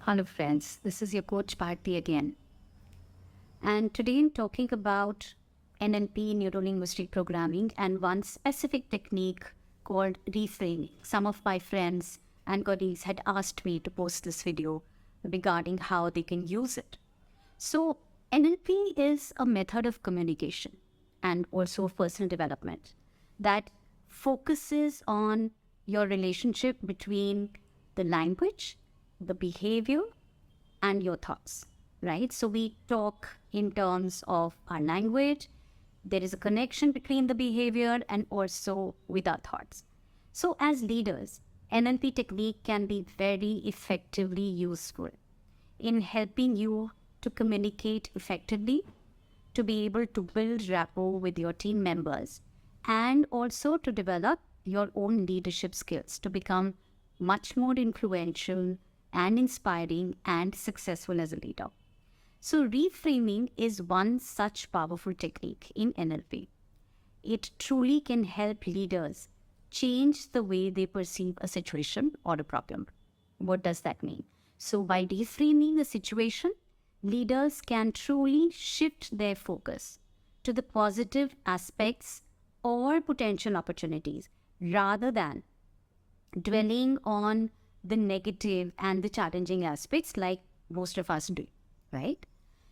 Hello friends, this is your coach Bharti again. And today I'm talking about NLP, Neuro-Linguistic Programming, and one specific technique called reframing. Some of my friends and colleagues had asked me to post this video regarding how they can use it. So NLP is a method of communication and also of personal development that focuses on your relationship between the language, the behavior, and your thoughts, right? So we talk in terms of our language. There is a connection between the behavior and also with our thoughts. So as leaders, NLP technique can be very effectively useful in helping you to communicate effectively, to be able to build rapport with your team members, and also to develop your own leadership skills to become much more influential and inspiring and successful as a leader. So reframing is one such powerful technique in NLP. It truly can help leaders change the way they perceive a situation or a problem. What does that mean? So by reframing a situation, leaders can truly shift their focus to the positive aspects or potential opportunities rather than dwelling on the negative and the challenging aspects like most of us do, right?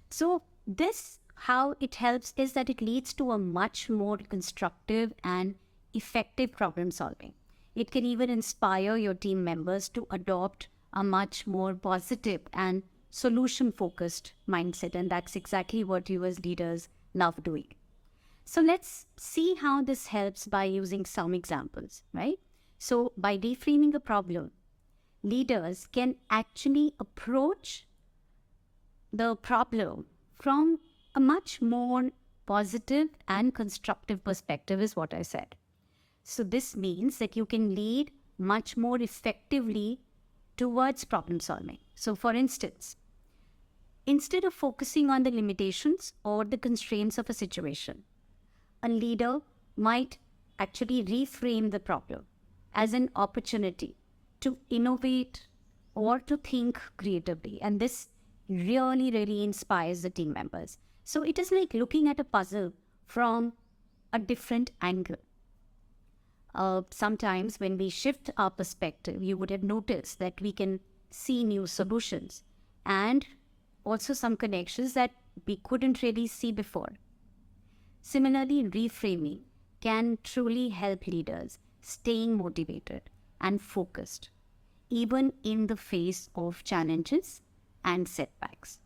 So this, how it helps is that it leads to a much more constructive and effective problem solving. It can even inspire your team members to adopt a much more positive and solution focused mindset, and that's exactly what you as leaders love doing. So let's see how this helps by using some examples, right? So by reframing a problem, leaders can actually approach the problem from a much more positive and constructive perspective is what I said. So this means that you can lead much more effectively towards problem solving. So for instance, instead of focusing on the limitations or the constraints of a situation, a leader might actually reframe the problem as an opportunity to innovate or to think creatively. And this really inspires the team members. So it is like looking at a puzzle from a different angle. Sometimes when we shift our perspective, you would have noticed that we can see new solutions and also some connections that we couldn't really see before. Similarly, reframing can truly help leaders staying motivated and focused, even in the face of challenges and setbacks.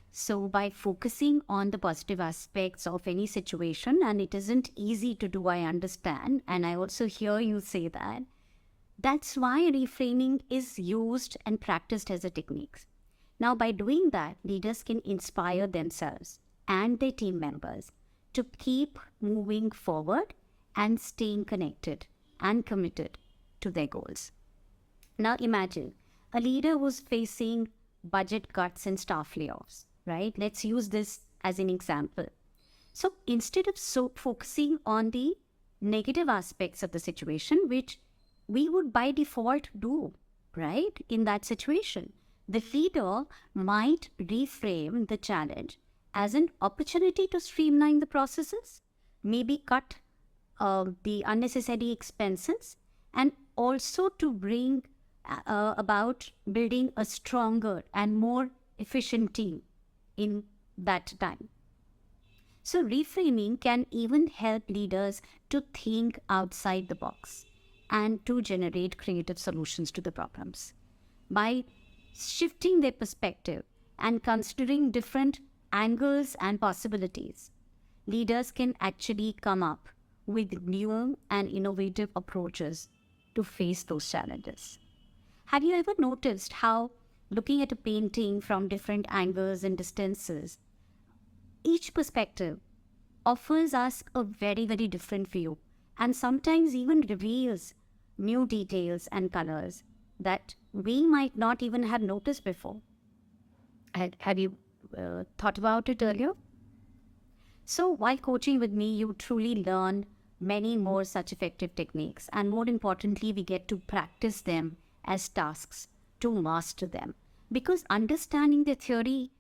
So by focusing on the positive aspects of any situation, and it isn't easy to do, I understand, and I also hear you say that, that's why reframing is used and practiced as a technique. Now by doing that, leaders can inspire themselves and their team members to keep moving forward and staying connected and committed to their goals. Now imagine a leader who's facing budget cuts and staff layoffs, right? Let's use this as an example. So instead of focusing on the negative aspects of the situation, which we would by default do, right? In that situation, the leader might reframe the challenge as an opportunity to streamline the processes, maybe cut the unnecessary expenses, and also to bring about building a stronger and more efficient team in that time. So reframing can even help leaders to think outside the box and to generate creative solutions to the problems. By shifting their perspective and considering different angles and possibilities, leaders can actually come up with new and innovative approaches to face those challenges. Have you ever noticed how looking at a painting from different angles and distances, each perspective offers us a very different view and sometimes even reveals new details and colors that we might not even have noticed before? Have you thought about it earlier? So while coaching with me, you truly learn many more such effective techniques, and more importantly, we get to practice them as tasks to master them. Because understanding the theory,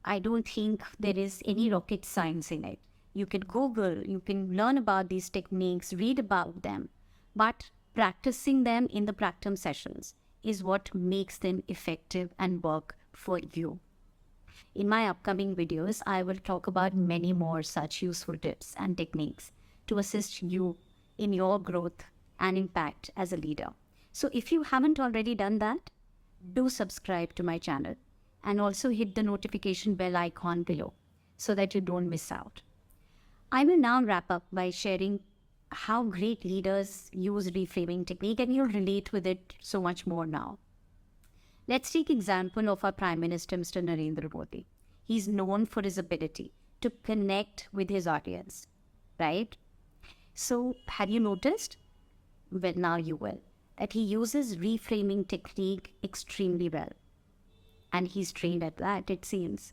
I don't think there is any rocket science in it. You can Google, you can learn about these techniques, read about them, but practicing them in the practicum sessions is what makes them effective and work for you. In my upcoming videos, I will talk about many more such useful tips and techniques to assist you in your growth and impact as a leader. So if you haven't already done that, do subscribe to my channel and also hit the notification bell icon below so that you don't miss out. I will now wrap up by sharing how great leaders use reframing technique, and you'll relate with it so much more now. Let's take example of our Prime Minister, Mr. Narendra Modi. He's known for his ability to connect with his audience, right? So have you noticed? Well, now you will, that he uses reframing technique extremely well. And he's trained at that, it seems.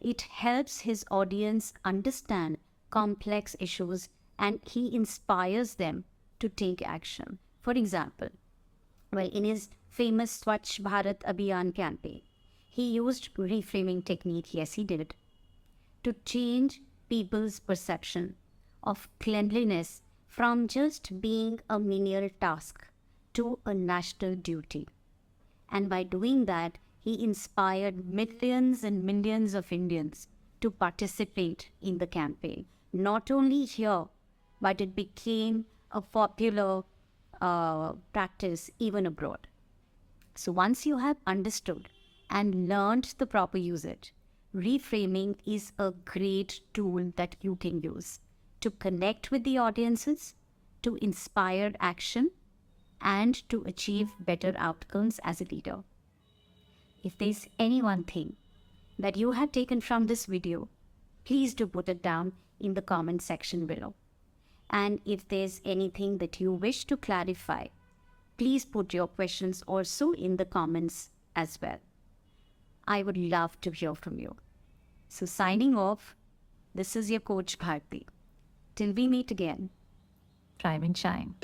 It helps his audience understand complex issues and he inspires them to take action. For example, in his famous Swachh Bharat Abhiyan campaign, he used reframing technique, yes he did, to change people's perception of cleanliness from just being a menial task to a national duty. And by doing that, he inspired millions and millions of Indians to participate in the campaign. Not only here, but it became a popular practice even abroad. So once you have understood and learned the proper usage, reframing is a great tool that you can use to connect with the audiences, to inspire action, and to achieve better outcomes as a leader. If there's any one thing that you have taken from this video, please do put it down in the comment section below. And if there's anything that you wish to clarify, please put your questions also in the comments as well. I would love to hear from you. So signing off, this is your Coach Bharti. Till we meet again, thrive and shine.